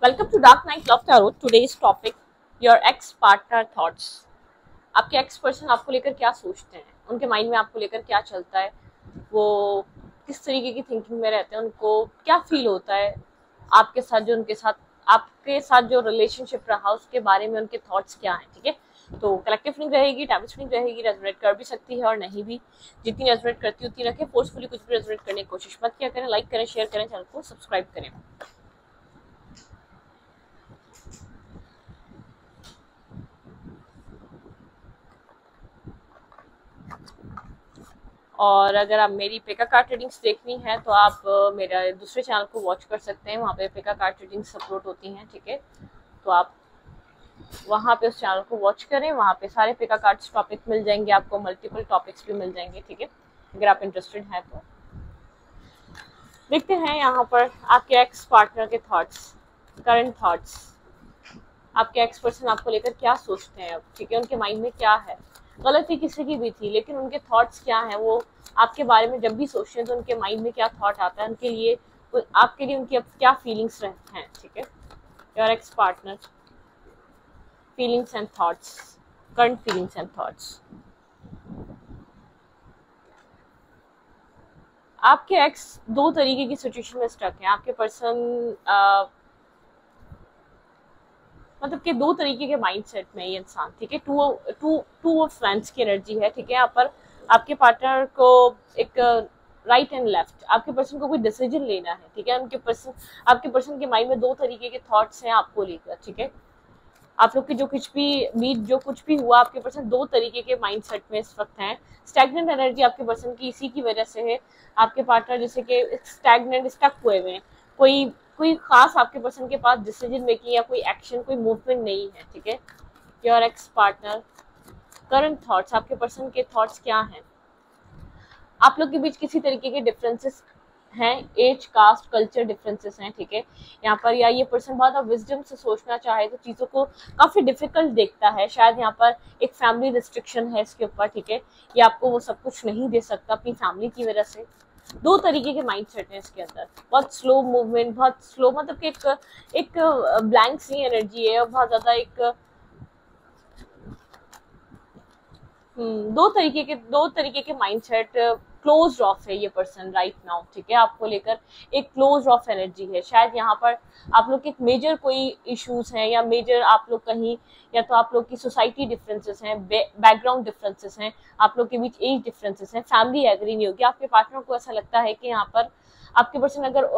Welcome to Dark Night Love Tarot. Today's topic: your ex partner thoughts. आपके x person आपको लेकर क्या सोचते हैं, उनके माइंड में आपको लेकर क्या चलता है, वो किस तरीके की थिंकिंग में रहते हैं, उनको क्या फील होता है आपके साथ, जो उनके साथ आपके साथ जो रिलेशनशिप रहा उसके बारे में उनके थॉट्स क्या हैं। ठीक है, तो कलेक्टिव रीडिंग रहेगी, टैबलेट रीडिंग रहेगी, रेजोनेट कर भी सकती है और नहीं भी। जितनी रेजोनेट करती है उतनी रखें, फोर्सफुली कुछ भी रेजोनेट करने की कोशिश मत किया करें। लाइक करें, शेयर करें, चैनल को सब्सक्राइब करें। और अगर आप मेरी पेका कार्ड रीडिंग्स देखनी है तो आप मेरा दूसरे चैनल को वॉच कर सकते हैं, वहाँ पे पेका कार्ड रीडिंग्स अपलोड होती हैं। ठीक है, तो आप वहाँ पे उस चैनल को वॉच करें, वहाँ पे सारे पेका कार्ड्स टॉपिक मिल जाएंगे, आपको मल्टीपल टॉपिक्स भी मिल जाएंगे। ठीक है, अगर आप इंटरेस्टेड हैं तो देखते हैं यहाँ पर आपके एक्स पार्टनर के थॉट्स, करंट थॉट्स। आपके एक्स पर्सन आपको लेकर क्या सोचते हैं अब। ठीक है, उनके माइंड में क्या है। गलती किसी की भी थी, लेकिन उनके थॉट्स क्या हैं, वो आपके बारे में जब भी सोचते हैं तो उनके माइंड में क्या थॉट आता है, उनके लिए आपके लिए उनकी अब क्या फीलिंग्स रहते हैं। ठीक है, your ex partner feelings and thoughts, current feelings and thoughts. आपके एक्स दो तरीके की सिचुएशन में स्टक है। आपके पर्सन मतलब कि दो तरीके के माइंडसेट में ये इंसान। ठीक है, टू ऑफ फ्रेंड्स की एनर्जी है। ठीक है, यहाँ पर आपके पार्टनर को एक राइट एंड लेफ्ट, आपके पर्सन को कोई डिसीजन लेना है। ठीक है, आपके पर्सन के माइंड में दो तरीके के थॉट्स हैं आपको लेकर। ठीक है, आप लोग की जो कुछ भी हुआ, आपके पर्सन दो तरीके के माइंडसेट में इस वक्त हैं। स्टैग्नेंट एनर्जी आपके पर्सन की इसी की वजह से है। आपके पार्टनर जैसे कि स्टैग्नेंट, स्टक हुए हुए हैं। कोई कोई खास आपके पर्सन के पास डिसीजन मेकिंग या कोई एक्शन, कोई मूवमेंट नहीं है। ठीक है, your ex partner current thoughts, आपके पर्सन के थॉट्स क्या हैं। आप लोग के बीच किसी तरीके के डिफरेंसेस हैं, एज, कास्ट, कल्चर डिफरेंसेस हैं। ठीक है, यहाँ पर या ये पर्सन बहुत अब विजडम से सोचना चाहे तो चीज़ों को काफ़ी डिफिकल्ट देखता है। शायद यहाँ पर एक फैमिली रिस्ट्रिक्शन है इसके ऊपर। ठीक है, ये आपको वो सब कुछ नहीं दे सकता अपनी फैमिली की वजह से। दो तरीके के माइंडसेट है इसके अंदर, बहुत स्लो मूवमेंट, बहुत स्लो, मतलब कि एक ब्लैंक सी एनर्जी है और बहुत ज्यादा एक दो तरीके के माइंडसेट क्लोज ऑफ है ये पर्सन राइट नाउ। ठीक है, आपको लेकर एक क्लोज ऑफ एनर्जी है। शायद यहाँ पर आप लोग के मेजर कोई इश्यूज हैं, या मेजर आप लोग कहीं, या तो आप लोग की सोसाइटी डिफरेंसेस हैं, बैकग्राउंड डिफरेंसेस हैं, आप लोग के बीच एज डिफरेंसेस हैं, फैमिली एग्री नहीं होगी। आपके पार्टनर को ऐसा लगता है कि यहाँ पर आपके पर्सन अगर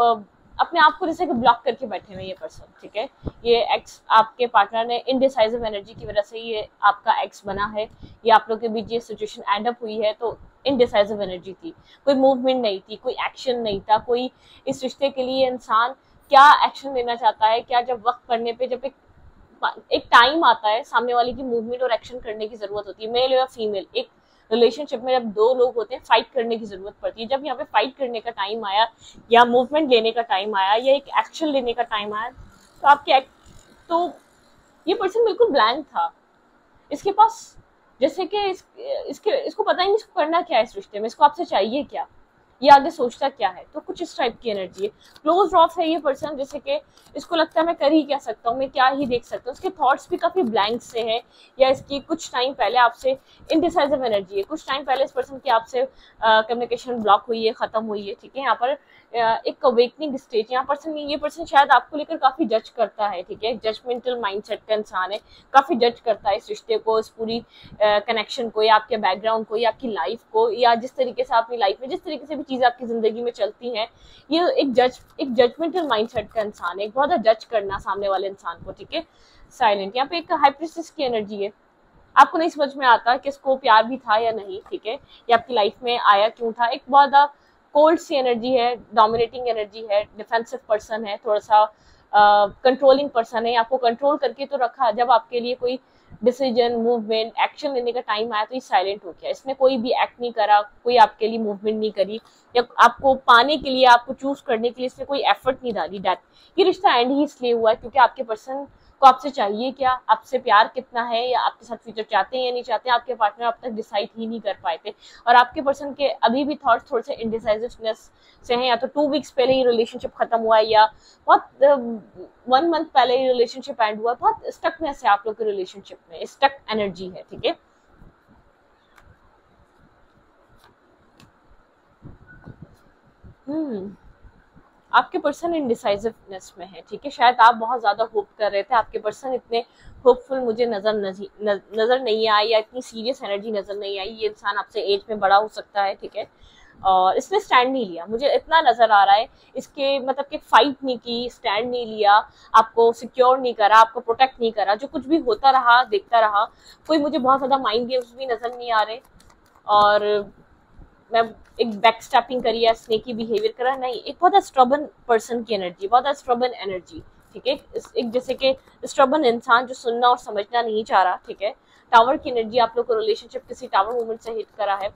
अपने आप को जैसे कि ब्लॉक करके बैठे हुए ये पर्सन। ठीक है, ये एक्स आपके पार्टनर ने इनडिसाइसिव एनर्जी की वजह से ये आपका एक्स बना है। ये आप लोग के बीच ये सिचुएशन एंड अप हुई है तो इनडिसाइसिव एनर्जी थी, कोई मूवमेंट नहीं थी, कोई एक्शन नहीं था, कोई इस रिश्ते के लिए इंसान क्या एक्शन लेना चाहता है, क्या जब वक्त पड़ने पे, जब एक टाइम आता है सामने वाले की मूवमेंट और एक्शन करने की जरूरत होती है, मेल या फीमेल। एक रिलेशनशिप में जब दो लोग होते हैं फाइट करने की जरूरत पड़ती है। जब यहाँ पे फाइट करने का टाइम आया, या मूवमेंट लेने का टाइम आया, या एक एक्शन लेने का टाइम आया, तो तो ये पर्सन बिल्कुल ब्लैंक था। इसके पास जैसे कि इसको पता ही नहीं इसको करना क्या है इस रिश्ते में, इसको आपसे चाहिए क्या, ये आगे सोचता क्या है। तो कुछ इस टाइप की एनर्जी है। क्लोज ऑफ है ये पर्सन, जैसे कि इसको लगता है मैं कर ही क्या सकता हूँ, मैं क्या ही देख सकता हूँ। उसके थॉट्स भी काफी ब्लैंक से हैं, या इसकी कुछ टाइम पहले आपसे इनडिसाइसिव एनर्जी है। कुछ टाइम पहले इस पर्सन की आपसे कम्युनिकेशन ब्लॉक हुई है, खत्म हुई है। ठीक है, यहाँ पर एक अवेकनिंग स्टेज, यहाँ पर्सन ये पर्सन शायद आपको लेकर काफी जज करता है। ठीक है, जजमेंटल माइंडसेट का इंसान है, काफी जज करता है इस रिश्ते को, इस पूरी कनेक्शन को, या आपके बैकग्राउंड को, या आपकी लाइफ को, या जिस तरीके से अपनी लाइफ में जिस तरीके से भी चीजें आपकी जिंदगी में चलती हैं। ये एक जजमेंटल माइंडसेट का इंसान है, एक बहुत जज करना सामने वाले इंसान को। ठीक है, साइलेंट, यहाँ पे एक हाई प्रीस्टेस की एनर्जी है। आपको नहीं समझ में आता कि इसको प्यार भी था या नहीं। ठीक है, ये आपकी लाइफ में आया क्यों था। एक बहुत कोल्ड सी एनर्जी है, डोमिनेटिंग एनर्जी है, डिफेंसिव पर्सन है, थोड़ा सा कंट्रोलिंग पर्सन है। आपको कंट्रोल करके तो रखा, जब आपके लिए कोई डिसीजन, मूवमेंट, एक्शन लेने का टाइम आया तो ये साइलेंट हो गया। इसने कोई भी एक्ट नहीं करा, कोई आपके लिए मूवमेंट नहीं करी, या आपको पाने के लिए, आपको चूज करने के लिए इसने कोई एफर्ट नहीं डाली। डेट ये रिश्ता एंड ही इसलिए हुआ है क्योंकि आपके पर्सन आपको आपसे चाहिए क्या, आपसे प्यार कितना है, या आपके साथ फ्यूचर चाहते हैं या नहीं चाहते, आपके पार्टनर अब तक डिसाइड ही नहीं कर पाए थे। और आपके पर्सन के अभी भी थॉट्स थोड़े से इनडिसाइसिवनेस से हैं, या तो 2 वीक्स पहले ही रिलेशनशिप खत्म हुआ है, या बहुत 1 मंथ पहले ही रिलेशनशिप एंड हुआ, बहुत स्टकनेस है आप लोग के रिलेशनशिप में, स्टक एनर्जी है, ठीक है। हम्म आपके पर्सन इनडिसाइसिवनेस में है, ठीक है। शायद आप बहुत ज्यादा होप कर रहे थे, आपके पर्सन इतने होपफुल मुझे नजर नहीं आई, या इतनी सीरियस एनर्जी नजर नहीं आई। ये इंसान आपसे एज में बड़ा हो सकता है, ठीक है, और इसने स्टैंड नहीं लिया, मुझे इतना नजर आ रहा है। इसके मतलब कि फाइट नहीं की, स्टैंड नहीं लिया, आपको सिक्योर नहीं करा, आपको प्रोटेक्ट नहीं करा, जो कुछ भी होता रहा देखता रहा। कोई मुझे बहुत ज्यादा माइंड गेम्स भी नजर नहीं आ रहे, और मैं एक बैक स्टैपिंग करी है, स्नेकी बिहेवियर करा नहीं, एक बहुत स्ट्रबन पर्सन की एनर्जी, बहुत स्ट्रबन एनर्जी, ठीक है। एक जैसे कि स्ट्रबन इंसान जो सुनना और समझना नहीं चाह रहा, ठीक है। टावर की एनर्जी आप लोग को रिलेशनशिप किसी टावर मूवमेंट से हिट करा है,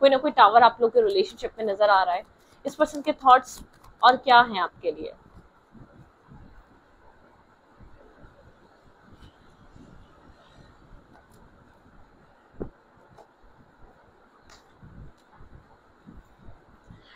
कोई ना कोई टावर आप लोग के रिलेशनशिप में नजर आ रहा है। इस पर्सन के थॉट्स और क्या हैं आपके लिए?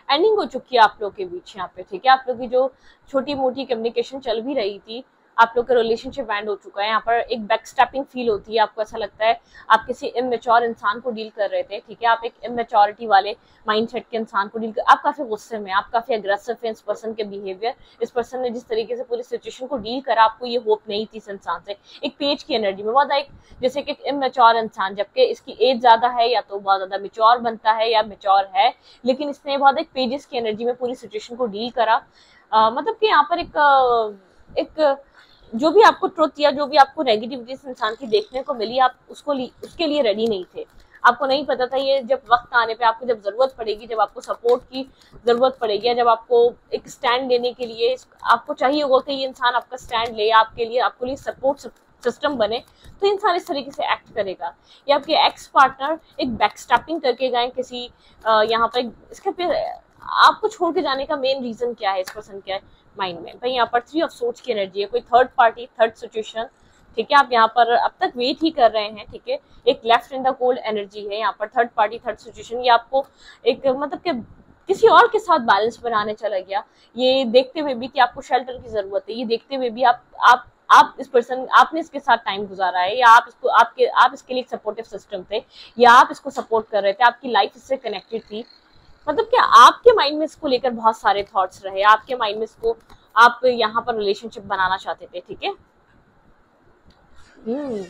एंडिंग हो चुकी है आप लोग के बीच यहाँ पे, ठीक है। आप लोग की जो छोटी मोटी कम्युनिकेशन चल भी रही थी, आप लोग का रिलेशनशिप एंड हो चुका है। यहाँ पर एक बैकस्टैपिंग फील होती है, आपको ऐसा लगता है आप किसी इमेच्योर इंसान को डील कर रहे थे, ठीक है। आप एक इमेच्योरिटी वाले माइंडसेट के इंसान को डील कर, आप काफी गुस्से में, आप काफी अग्रेसिव है इस पर्सन के बिहेवियर। इस पर्सन ने जिस तरीके से पूरी सिचुएशन को डील करा, आपको ये होप नहीं थी इस इंसान से। एक पेज की एनर्जी में बहुत एक जैसे कि एक इमेच्योर इंसान, जबकि इसकी एज ज्यादा है, या तो बहुत ज्यादा मेच्योर बनता है या मेच्योर है, लेकिन इसने बहुत एक पेजेस की एनर्जी में पूरी सिचुएशन को डील करा। मतलब कि यहाँ पर एक जो भी आपको ट्रुथ या जो भी आपको नेगेटिविटी इस इंसान की देखने को मिली, आप उसके लिए रेडी नहीं थे। आपको नहीं पता था ये जब वक्त आने पे, आपको जब जरूरत पड़ेगी, जब आपको सपोर्ट की जरूरत पड़ेगी, या जब आपको एक स्टैंड लेने के लिए आपको चाहिए होगा कि ये इंसान आपका स्टैंड ले, आपके लिए आपके लिए सपोर्ट सिस्टम बने, तो इंसान इस तरीके से एक्ट करेगा। या आपके एक्स पार्टनर एक बैकस्टैपिंग करके गए किसी यहाँ पर, इसके आपको छोड़ के जाने का मेन रीजन क्या है इस पर्सन के माइंड में? भाई यहाँ पर 3 ऑफ सोर्स की एनर्जी है, कोई थर्ड पार्टी, थर्ड सिचुएशन, ठीक है। आप यहाँ पर अब तक वेट ही कर रहे हैं, ठीक है। एक left in the cold energy है यहाँ पर, थर्ड पार्टी, थर्ड सिचुएशन। ये आपको एक मतलब कि किसी और के साथ बैलेंस बनाने चला गया, ये देखते हुए भी कि आपको शेल्टर की जरूरत है, ये देखते हुए भी आप इस पर्सन, आपने इसके साथ टाइम गुजारा है, या आप इसके लिए सपोर्टिव सिस्टम थे, या आप इसको सपोर्ट कर रहे थे, आपकी लाइफ इससे कनेक्टेड थी। मतलब क्या आपके माइंड में इसको लेकर बहुत सारे थॉट्स रहे, आपके माइंड में इसको आप यहाँ पर रिलेशनशिप बनाना चाहते थे, ठीक है।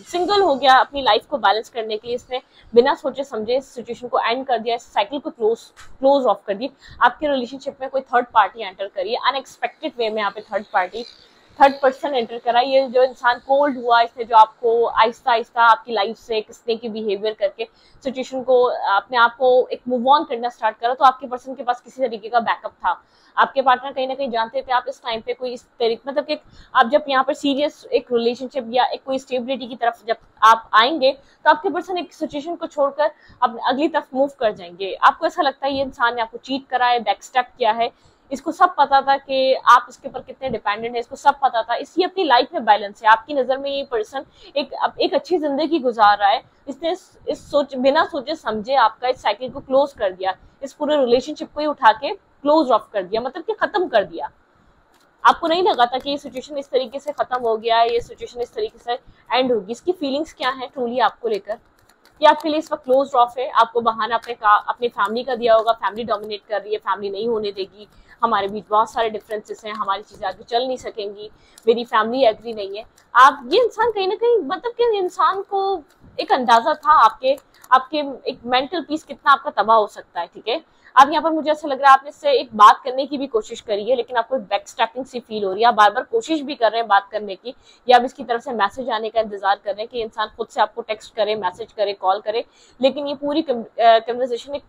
सिंगल हो गया, अपनी लाइफ को बैलेंस करने के लिए इसने बिना सोचे समझे इस सिचुएशन को एंड कर दिया, इस साइकिल को क्लोज ऑफ कर दी। आपके रिलेशनशिप में कोई थर्ड पार्टी एंटर करी, अनएक्सपेक्टेड वे में यहाँ पे थर्ड पर्सन एंटर करा। ये जो इंसान कोल्ड हुआ, इसने जो आपको आहिस्ता आहिस्ता आपकी लाइफ से किसने की बिहेवियर करके सिचुएशन को अपने आप को एक मूव ऑन करना स्टार्ट करा, तो आपके पर्सन के पास किसी तरीके का बैकअप था। आपके पार्टनर कहीं ना कहीं जानते थे आप इस टाइम पे कोई इस तरीके, मतलब कि आप जब यहाँ पर सीरियस एक रिलेशनशिप या एक कोई स्टेबिलिटी की तरफ जब आप आएंगे, तो आपके पर्सन एक सिचुएशन को छोड़कर अब अगली तरफ मूव कर जाएंगे। आपको ऐसा लगता है ये इंसान ने आपको चीट करा है, बैकस्टेप किया है, इसको सब पता था कि आप इसके ऊपर कितने डिपेंडेंट है, इसको सब पता था, इसकी अपनी लाइफ में बैलेंस है। आपकी नजर में ये पर्सन एक अच्छी जिंदगी गुजार रहा है, इसने बिना सोचे समझे आपका इस साइकिल को क्लोज कर दिया, इस पूरे रिलेशनशिप को ही उठा के क्लोज ऑफ कर दिया, मतलब कि खत्म कर दिया। आपको नहीं लगा था कि ये सिचुएशन इस तरीके से खत्म हो गया, ये सिचुएशन इस तरीके से एंड होगी। इसकी फीलिंग्स क्या है ट्रूली आपको लेकर? ये आपके लिए इस वक्त क्लोज ऑफ है। आपको बहाना अपनी फैमिली का दिया होगा, फैमिली डोमिनेट कर रही है, फैमिली नहीं होने देगी, हमारे बीच बहुत सारे डिफरेंसेस हैं, हमारी चीजें आगे चल नहीं सकेंगी, मेरी फैमिली एग्री नहीं है। आप ये इंसान कहीं ना कहीं मतलब कि इंसान को एक अंदाजा था आपके एक मेंटल पीस कितना आपका तबाह हो सकता है, ठीक है। अब यहाँ पर मुझे ऐसा लग रहा है आपने इससे एक बात करने की भी कोशिश करी है, लेकिन आपको बैकस्टैपिंग सी फील हो रही है, आप बार बार कोशिश भी कर रहे हैं बात करने की, या आप इसकी तरफ से मैसेज आने का इंतजार कर रहे हैं कि इंसान खुद से आपको टेक्स्ट करे, मैसेज करे, कॉल करे, लेकिन ये पूरी कन्वर्सेशन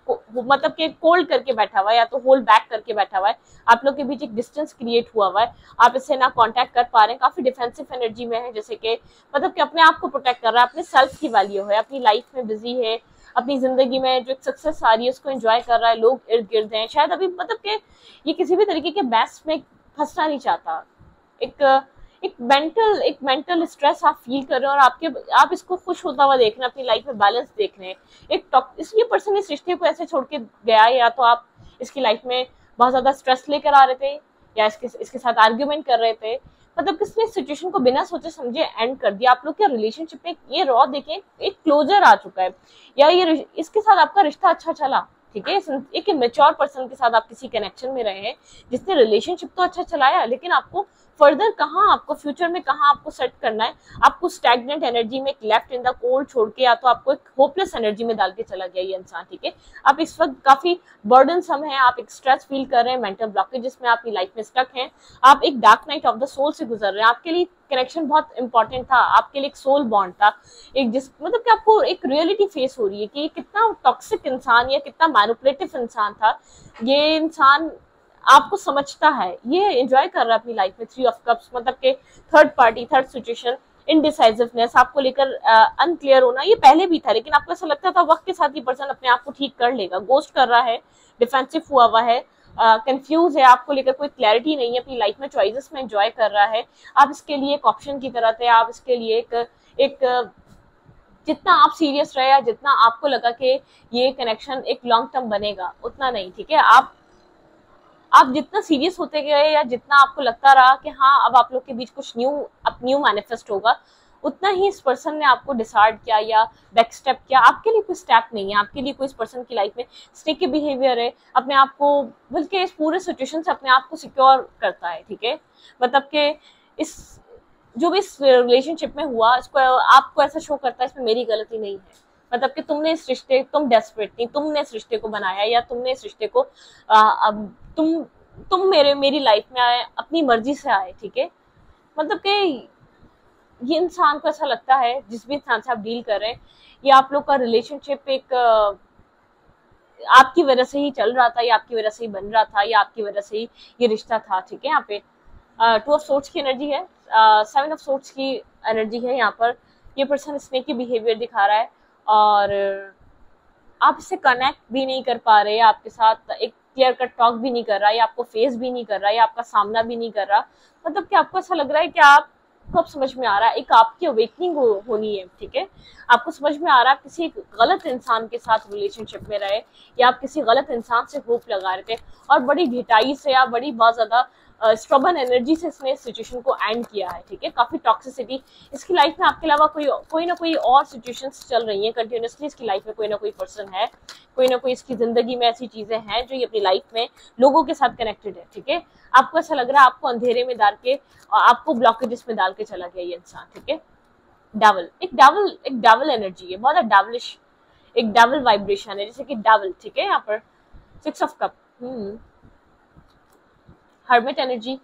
मतलब कि कोल्ड करके बैठा हुआ है, या तो होल्ड बैक करके बैठा हुआ है। आप लोग के बीच एक डिस्टेंस क्रिएट हुआ हुआ है, आप इससे ना कांटेक्ट कर पा रहे हैं, काफी डिफेंसिव एनर्जी में है, जैसे कि मतलब कि अपने आप को प्रोटेक्ट कर रहा है, अपने सेल्फ की वैल्यू है, अपनी लाइफ में बिजी है, अपनी जिंदगी में जो सक्सेस आ रही है उसको एंजॉय कर रहा है, लोग इर्द गिर्द हैं, शायद अभी मतलब कि ये किसी भी तरीके के बैस में फंसना नहीं चाहता। एक एक मेंटल स्ट्रेस आप फील कर रहे हो, और आप इसको खुश होता हुआ देख रहे हैं, अपनी लाइफ में बैलेंस देख रहे हैं। ये पर्सन इस रिश्ते को ऐसे छोड़ के गया है, या तो आप इसकी लाइफ में बहुत ज्यादा स्ट्रेस लेकर आ रहे थे, या इसके साथ आर्ग्यूमेंट कर रहे थे, मतलब किसने सिचुएशन को बिना सोचे समझे एंड कर दिया। आप लोग के रिलेशनशिप में ये रॉ देखें, एक क्लोजर आ चुका है, या ये इसके साथ आपका रिश्ता अच्छा चला, ठीक है। एक मेच्योर पर्सन के साथ आप किसी कनेक्शन में रहे हैं, जिसने रिलेशनशिप तो अच्छा चलाया, लेकिन आपको फर्दर कहाँ, आपको फ्यूचर में कहाँ आपको सेट करना है, आपको स्टैग्नेंट एनर्जी में, एक लेफ्ट इन द कोल्ड छोड़ के, या तो आपको एक होपलेस एनर्जी में डाल के चला गया ये इंसान, ठीक है। आप इस वक्त काफी बर्डनसम है, आप एक स्ट्रेस फील कर रहे हैं, मेंटल ब्लॉकेजेस में आपकी लाइफ में स्टक हैं, आप एक dark night of the soul से गुजर रहे हैं। आपके लिए कनेक्शन बहुत इंपॉर्टेंट था, आपके लिए एक सोल बॉन्ड था, एक जिस मतलब कि आपको एक रियलिटी फेस हो रही है कि कितना टॉक्सिक इंसान या कितना मैनिपुलेटिव इंसान था। ये इंसान आपको समझता है, ये एंजॉय कर रहा है अपनी लाइफ में। 3 ऑफ कप्स मतलब के third party, third situation, indecisiveness, आपको लेकर अनक्लियर होना, ये पहले भी था, लेकिन आपको ऐसा लगता था वक्त के साथ ये पर्सन अपने आप को ठीक कर लेगा। गोस्ट कर रहा है, डिफेंसिव हुआ है, कंफ्यूज है, आपको लेकर कोई क्लैरिटी नहीं है, अपनी लाइफ में चॉइसेस में एंजॉय कर रहा है। आप इसके लिए एक ऑप्शन की तरह थे, आप इसके लिए एक जितना आप सीरियस रहे, या जितना आपको लगा कि ये कनेक्शन एक लॉन्ग टर्म बनेगा, उतना नहीं, ठीक है। आप जितना सीरियस होते गए, या जितना आपको लगता रहा कि हाँ अब आप लोग के बीच कुछ न्यू मैनिफेस्ट होगा, उतना ही इस पर्सन ने आपको डिसाइड किया या बैक स्टेप किया। आपके लिए कोई स्टेप नहीं है, आपके लिए कोई इस पर्सन की लाइफ में स्टिकी बिहेवियर है, अपने आप को, बल्कि इस पूरे सिचुएशन से अपने आप को सिक्योर करता है, ठीक है। मतलब कि इस जो भी इस रिलेशनशिप में हुआ, इसको आपको ऐसा शो करता है इसमें मेरी गलती नहीं है, मतलब कि तुम डेस्परेट थी, तुमने इस रिश्ते को बनाया, या तुमने इस रिश्ते को अब तुम मेरी लाइफ में आए, अपनी मर्जी से आए, ठीक है। मतलब कि ये इंसान को ऐसा लगता है, जिस भी इंसान से आप डील कर रहे हैं, ये आप लोग का रिलेशनशिप एक आपकी वजह से ही चल रहा था, या आपकी वजह से ही बन रहा था, या आपकी वजह से ही ये रिश्ता था, ठीक है। यहाँ पे 2 ऑफ सोर्ट्स की एनर्जी है, 7 ऑफ सोर्ट्स की एनर्जी है। यहाँ पर ये पर्सन स्नेकी बिहेवियर दिखा रहा है, और आप इससे कनेक्ट भी नहीं कर पा रहे, आपके साथ एक क्लियर कट टॉक भी नहीं कर रहा, या आपको फेस भी नहीं कर रहा, या आपका सामना भी नहीं कर रहा। मतलब कि आपको ऐसा लग रहा है कि आपको अब समझ में आ रहा है, एक आपकी अवेकनिंग होनी है, ठीक है। आपको समझ में आ रहा है आप किसी गलत इंसान के साथ रिलेशनशिप में रहे, या आप किसी गलत इंसान से होप लगा रहे थे, और बड़ी ढिठाई से, या बड़ी बहुत ज्यादा स्ट्रबन एनर्जी से इसने सिचुएशन को एंड किया है, ठीक है। काफी टॉक्सिसिटी इसकी लाइफ में, आपके अलावा कोई ना कोई और सिचुएशंस चल रही हैं कंटिन्यूसली, इसकी लाइफ में कोई ना कोई पर्सन है, कोई ना कोई इसकी जिंदगी में ऐसी चीजें हैं जो ये अपनी लाइफ में लोगों के साथ कनेक्टेड है, ठीक है। आपको ऐसा लग रहा है आपको अंधेरे में डाल के, आपको ब्लॉकेजेस में डाल के चला गया ये इंसान, ठीक है। एक डेविल एनर्जी है, बहुत डेविलिश, एक डेविल वाइब्रेशन है, जैसे कि डेविल, ठीक है। यहाँ पर 6 ऑफ कप, हर्मिट एनर्जी।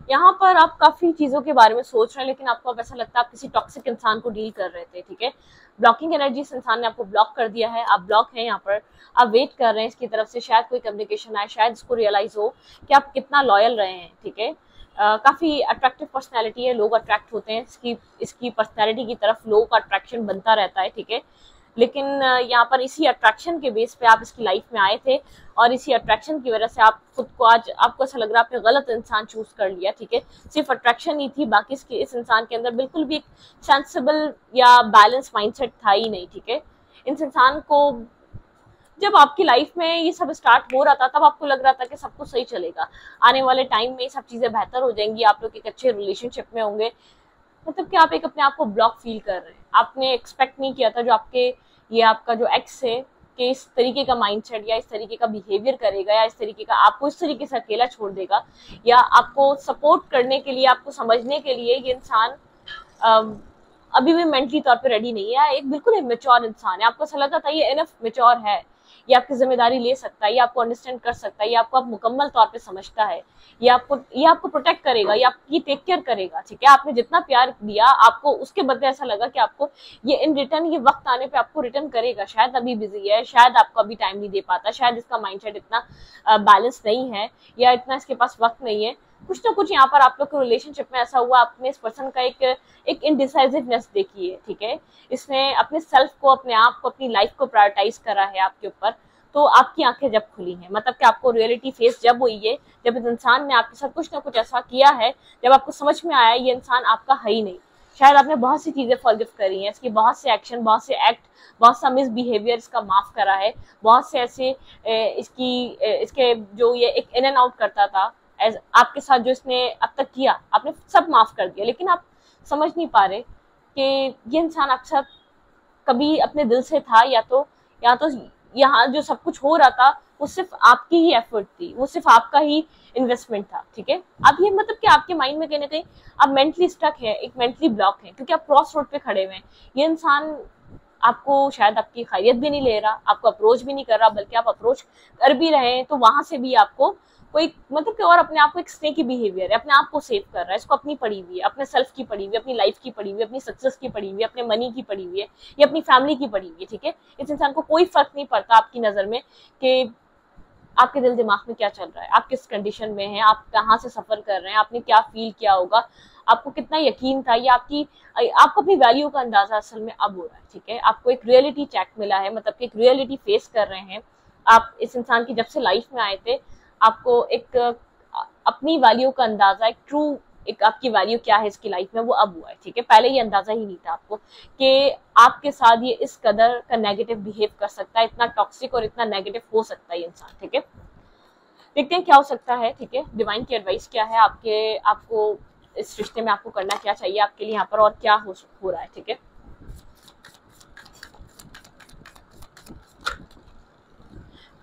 यहाँ पर आप काफी चीजों के बारे में सोच रहे हैं, लेकिन आपको अब ऐसा लगता है आप किसी टॉक्सिक इंसान को डील कर रहे थे, ठीक है। ब्लॉकिंग एनर्जी, इस इंसान ने आपको ब्लॉक कर दिया है, आप ब्लॉक हैं यहाँ पर, आप वेट कर रहे हैं इसकी तरफ से, शायद कोई कम्युनिकेशन आए, शायद इसको रियलाइज हो कि आप कितना लॉयल रहे हैं, ठीक है। काफी अट्रैक्टिव पर्सनैलिटी है, लोग अट्रैक्ट होते हैं इसकी पर्सनैलिटी की तरफ, लोगों का अट्रैक्शन बनता रहता है, ठीक है। लेकिन यहाँ पर इसी अट्रैक्शन के बेस पे आप इसकी लाइफ में आए थे, और इसी अट्रैक्शन की वजह से आप खुद को, आज आपको ऐसा लग रहा है आपने गलत इंसान चूज कर लिया, ठीक है। सिर्फ अट्रैक्शन ही थी, बाकी इस इंसान के अंदर बिल्कुल भी एक सेंसिबल या बैलेंस माइंडसेट था ही नहीं, ठीक है। इस इंसान को जब आपकी लाइफ में ये सब स्टार्ट हो रहा था, तब आपको लग रहा था कि सब कुछ सही चलेगा, आने वाले टाइम में ये सब चीजें बेहतर हो जाएंगी, आप लोग एक अच्छे रिलेशनशिप में होंगे। मतलब कि आप एक अपने आप को ब्लॉक फील कर रहे हैं, आपने एक्सपेक्ट नहीं किया था जो आपका जो एक्स है कि इस तरीके का माइंडसेट, या इस तरीके का बिहेवियर करेगा, या इस तरीके का आपको इस तरीके से अकेला छोड़ देगा, या आपको सपोर्ट करने के लिए, आपको समझने के लिए ये इंसान अभी भी मेंटली तौर पे रेडी नहीं है, एक बिल्कुल इमेच्योर इंसान है। आपको ऐसा लगा था ये इनफ मेच्योर है, ये आपकी जिम्मेदारी ले सकता है, ये आपको अंडरस्टैंड कर सकता है, ये आपको आप मुकम्मल तौर पे समझता है, ये आपको प्रोटेक्ट करेगा, ये आपकी टेक केयर करेगा, ठीक है। आपने जितना प्यार दिया, आपको उसके बदले ऐसा लगा कि आपको ये इन रिटर्न, ये वक्त आने पे आपको रिटर्न करेगा। शायद अभी बिजी है, शायद आपको अभी टाइम नहीं दे पाता, शायद इसका माइंडसेट इतना बैलेंस नहीं है, या इतना इसके पास वक्त नहीं है, कुछ ना कुछ यहाँ पर आप लोग के रिलेशनशिप में ऐसा हुआ। आपने इस पर्सन का एक इनडिसाइसिवनेस देखी है, ठीक है। इसने अपने सेल्फ को, अपने आप को, अपनी लाइफ को प्रायोरिटाइज करा है आपके ऊपर, तो आपकी आंखें जब खुली हैं, मतलब कि आपको रियलिटी फेस जब हुई है, जब इस इंसान ने आपके साथ कुछ ना कुछ ऐसा किया है, जब आपको समझ में आया ये इंसान आपका है ही नहीं। शायद आपने बहुत सी चीजें फॉरगिव करी हैं, इसकी बहुत से एक्शन, बहुत से एक्ट, बहुत सा मिसबिहेवियर इसका माफ करा है, बहुत से ऐसे इसके जो ये एक इन एंड आउट करता था आपके साथ, जो इसने अब तक किया, आपने सब माफ कर दिया। लेकिन आप समझ नहीं पा रहे कि ये इंसान आपके साथ कभी अपने दिल से था, या तो यहाँ जो सब कुछ हो रहा था वो सिर्फ आपकी ही एफर्ट थी, वो सिर्फ आपका ही इन्वेस्टमेंट था। ठीक है, अब ये मतलब कि आपके माइंड में कहीं ना कहीं आप मेंटली स्टक है, एक मेंटली ब्लॉक है, क्योंकि आप क्रॉस रोड पे खड़े हुए हैं। ये इंसान आपको शायद आपकी खैरियत भी नहीं ले रहा, आपको अप्रोच भी नहीं कर रहा, बल्कि आप अप्रोच कर भी रहे हैं तो वहां से भी आपको कोई मतलब कि और अपने आप को एक स्नेकी बिहेवियर है, अपने आप को सेव कर रहा है, इसको अपनी पड़ी हुई है, अपने सेल्फ की पड़ी हुई है, अपनी लाइफ की पड़ी हुई है, अपनी सक्सेस की पड़ी हुई है, अपने मनी की पड़ी हुई है, या अपनी फैमिली की पड़ी हुई है। ठीक है, इस इंसान को कोई फर्क नहीं पड़ता आपकी नजर में कि आपके दिल दिमाग में क्या चल रहा है, आप किस कंडीशन में हैं, आप कहाँ से सफर कर रहे हैं, आपने क्या फील किया होगा, आपको कितना यकीन था, या आपको अपनी वैल्यू का अंदाजा असल में अब हो रहा है। ठीक है, आपको एक रियलिटी चेक मिला है, मतलब कि एक रियलिटी फेस कर रहे हैं आप। इस इंसान की जब से लाइफ में आए थे, आपको एक अपनी वैल्यू का अंदाजा, एक ट्रू एक आपकी वैल्यू क्या है इसकी लाइफ में, वो अब हुआ है। ठीक है, पहले ये अंदाजा ही नहीं था आपको कि आपके साथ ये इस कदर का नेगेटिव बिहेव कर सकता है, इतना टॉक्सिक और इतना नेगेटिव हो सकता है ये इंसान। ठीक है, देखते हैं क्या हो सकता है। ठीक है, डिवाइन की एडवाइस क्या है, आपको इस रिश्ते में आपको करना क्या चाहिए आपके लिए यहाँ पर, और क्या हो रहा है। ठीक है,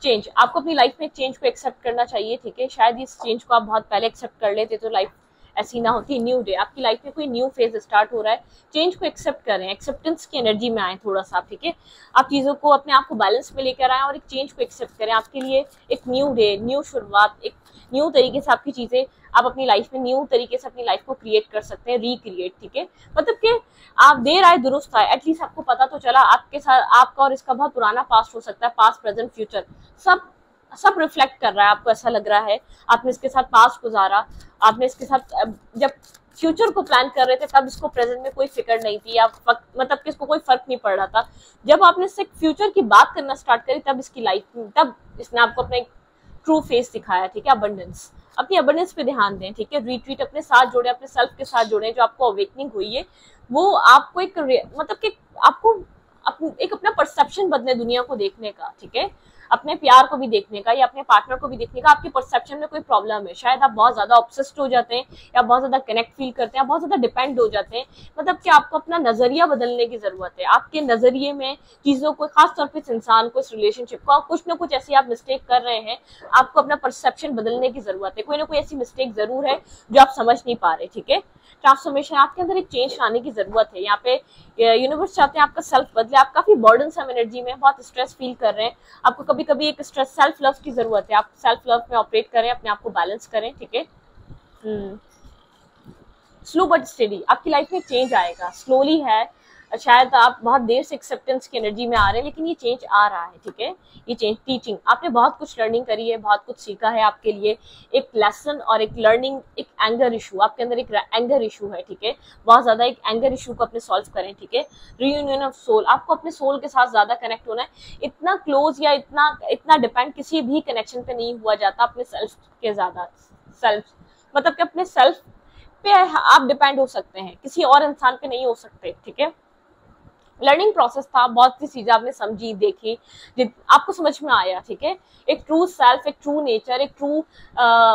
चेंज, आपको अपनी लाइफ में चेंज को एक्सेप्ट करना चाहिए। ठीक है, शायद इस चेंज को आप बहुत पहले एक्सेप्ट कर लेते तो लाइफ ऐसी ना होती। न्यू डे, आपकी लाइफ में कोई न्यू फेज स्टार्ट हो रहा है, चेंज को एक्सेप्ट करें, एक्सेप्टेंस की एनर्जी में आए थोड़ा सा। ठीक है, आप चीजों को अपने आप को बैलेंस में लेकर आए और एक चेंज को एक्सेप्ट करें। आपके लिए एक न्यू डे, न्यू शुरुआत, एक न्यू तरीके से आपकी चीजें आप अपनी लाइफ में न्यू तरीके से अपनी लाइफ को क्रिएट कर सकते हैं, रिक्रिएट। ठीक है, मतलब कि आप देर आए दुरुस्त आए, एटलीस्ट आपको पता तो चला आपके साथ आपका और इसका बहुत पुराना पास्ट हो सकता है, पास्ट प्रेजेंट फ्यूचर सब रिफ्लेक्ट कर रहा है। आपको ऐसा लग रहा है आपने इसके साथ पास्ट गुजारा, आपने इसके साथ जब फ्यूचर को प्लान कर रहे थे तब इसको प्रेजेंट में कोई फिक्र नहीं थी, या मतलब कि इसको कोई फर्क नहीं पड़ रहा था। जब आपने इससे फ्यूचर की बात करना स्टार्ट करी तब इसकी लाइफ में, तब इसने आपको अपना एक ट्रू फेस दिखाया। ठीक है, अबंडेंस, अपनी अबंडेंस पे ध्यान दें। ठीक है, रिट्रीट अपने साथ जोड़े, अपने सेल्फ के साथ जोड़े। जो आपको अवेकनिंग हुई है वो आपको एक मतलब कि आपको एक अपना परसेप्शन बदले दुनिया को देखने का। ठीक है, अपने प्यार को भी देखने का, या अपने पार्टनर को भी देखने का। आपके परसेप्शन में कोई प्रॉब्लम है, शायद आप बहुत ज्यादा ऑब्सेस्ड हो जाते हैं, या बहुत ज्यादा कनेक्ट फील करते हैं, बहुत ज्यादा डिपेंड हो जाते हैं। मतलब कि आपको अपना नजरिया बदलने की जरूरत है। आपके नजरिए में चीजों को, खासतौर पर इस इंसान को, इस रिलेशनशिप को, कुछ ना कुछ ऐसी आप मिस्टेक कर रहे हैं, आपको अपना परसेप्शन बदलने की जरूरत है। कोई ना कोई ऐसी मिस्टेक जरूर है जो आप समझ नहीं पा रहे। ठीक है, ट्रांसफॉर्मेशन, आपके अंदर एक चेंज लाने की जरूरत है। यहाँ पे यूनिवर्स चाहते हैं आपका सेल्फ बदले। आप काफी बर्डनसम एनर्जी में, बहुत स्ट्रेस फील कर रहे हैं, आपको कभी कभी एक स्ट्रेस, सेल्फ लव की जरूरत है। आप सेल्फ लव में ऑपरेट करें, अपने आप को बैलेंस करें। ठीक है, स्लो बट स्टेडी, आपकी लाइफ में चेंज आएगा, स्लोली है। शायद आप बहुत देर से एक्सेप्टेंस की एनर्जी में आ रहे हैं, लेकिन ये चेंज आ रहा है। ठीक है, ये चेंज, टीचिंग, आपने बहुत कुछ लर्निंग करी है, बहुत कुछ सीखा है। आपके लिए एक लेसन और एक लर्निंग, एक एंगर इशू, आपके अंदर एक एंगर इशू है। ठीक है, बहुत ज्यादा एक एंगर इशू को अपने सॉल्व करें। ठीक है, रियूनियन ऑफ सोल, आपको अपने सोल के साथ ज्यादा कनेक्ट होना है। इतना क्लोज या इतना डिपेंड किसी भी कनेक्शन पे नहीं हुआ जाता अपने सेल्फ के ज्यादा। सेल्फ मतलब कि अपने सेल्फ पे आप डिपेंड हो सकते हैं, किसी और इंसान पे नहीं हो सकते। ठीक है, लर्निंग प्रोसेस था, बहुत सी चीजें आपने समझी, देखी, आपको समझ में आया। ठीक है, एक ट्रू सेल्फ, एक ट्रू नेचर, एक ट्रू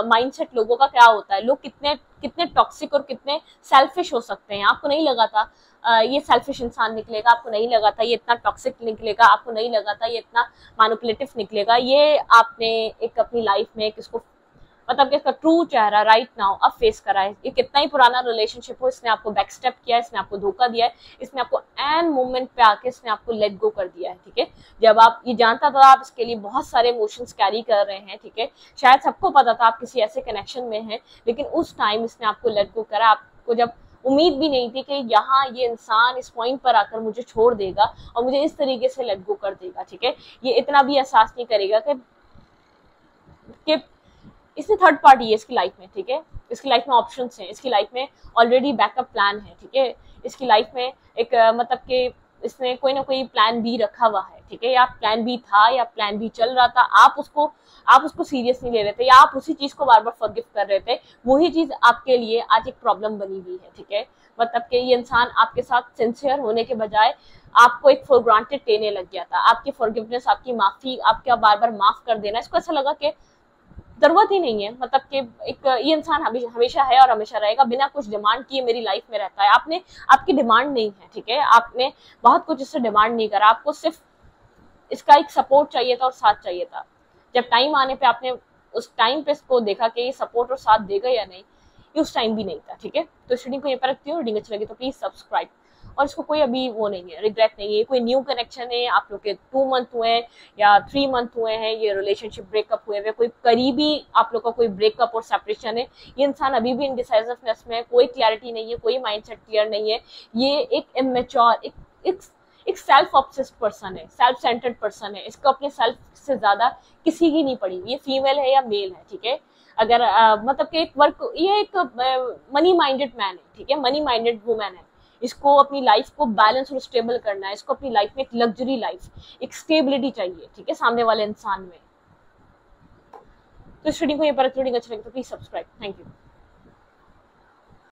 माइंडसेट लोगों का क्या होता है, लोग कितने टॉक्सिक और कितने सेल्फिश हो सकते हैं। आपको नहीं लगा था ये सेल्फिश इंसान निकलेगा, आपको नहीं लगा था ये इतना टॉक्सिक निकलेगा, आपको नहीं लगा था ये इतना मैनिपुलेटिव निकलेगा। ये आपने एक अपनी लाइफ में किसको मतलब कि इसका ट्रू चेहरा राइट नाउ अब फेस करा है। ये कितना ही पुराना रिलेशनशिप हो, इसने आपको बैक स्टेप किया है, इसने आपको धोखा दिया है, इसने आपको एन मोमेंट पे आके इसने आपको लेट गो कर दिया है। ठीक है, जब आप ये जानता था आप इसके लिए बहुत सारे इमोशंस कैरी कर रहे हैं। ठीक है, शायद सबको पता था आप किसी ऐसे कनेक्शन में हैं, लेकिन उस टाइम इसने आपको लेट गो करा। आपको जब उम्मीद भी नहीं थी कि यहाँ ये इंसान इस पॉइंट पर आकर मुझे छोड़ देगा और मुझे इस तरीके से लेट गो कर देगा। ठीक है, ये इतना भी एहसास नहीं करेगा कि इसमें थर्ड पार्टी है इसकी लाइफ में। ठीक है, इसकी लाइफ में ऑप्शंस हैं, इसकी लाइफ में ऑलरेडी बैकअप प्लान है। ठीक है, इसकी लाइफ में एक मतलब कि इसने कोई ना कोई प्लान बी रखा हुआ है, ठीक है, या प्लान बी था या प्लान बी चल रहा था, आप उसको सीरियस नहीं ले रहे थे, या आप उसी चीज को बार बार फॉरगिव कर रहे थे, वही चीज आपके लिए आज एक प्रॉब्लम बनी हुई है, ठीक है। मतलब कि ये इंसान आपके साथ सिंसियर होने के बजाय आपको एक फॉर ग्रांटेड लेने लग गया था। आपकी फॉरगिवनेस, आपकी माफी, आपका बार बार माफ कर देना, इसको ऐसा लगा कि जरूरत ही नहीं है, मतलब कि एक ये इंसान हमेशा है और हमेशा रहेगा, बिना कुछ डिमांड किए मेरी लाइफ में रहता है। आपकी डिमांड नहीं है, ठीक है, आपने बहुत कुछ इससे डिमांड नहीं करा, आपको सिर्फ इसका एक सपोर्ट चाहिए था और साथ चाहिए था। जब टाइम आने पे आपने उस टाइम पे इसको देखा कि ये सपोर्ट और साथ देगा या नहीं, ये उस टाइम भी नहीं था, ठीक है। तो इस रीडिंग को यहाँ पर रखती हूँ। रीडिंग अच्छी लगी तो प्लीज सब्सक्राइब, और इसको कोई अभी वो नहीं है, रिग्रेट नहीं है, कोई न्यू कनेक्शन है, आप लोग के 2 मंथ हुए हैं या 3 मंथ हुए हैं, ये रिलेशनशिप ब्रेकअप हुए हुए, कोई करीबी आप लोग का कोई ब्रेकअप और सेपरेशन है, ये इंसान अभी भी इनडिसाइसिवनेस में है, कोई क्लैरिटी नहीं है, कोई माइंडसेट क्लियर नहीं है, ये एक इमेच्योर, एक सेल्फ ऑब्सेस्ड पर्सन है, सेल्फ सेंटर्ड पर्सन है, इसको अपने सेल्फ से ज्यादा किसी की नहीं पड़ी, ये फीमेल है या मेल है, ठीक है। अगर मतलब कि ये एक मनी माइंडेड मैन है, ठीक है, मनी माइंडेड वुमेन है, इसको अपनी लाइफ को बैलेंस और स्टेबल करना है, इसको अपनी लाइफ में एक लग्जरी लाइफ, एक स्टेबिलिटी चाहिए, ठीक है, सामने वाले इंसान में। तो इस रीडिंग को ये पर रीडिंग अच्छा लगे तो प्लीज सब्सक्राइब। Thank you.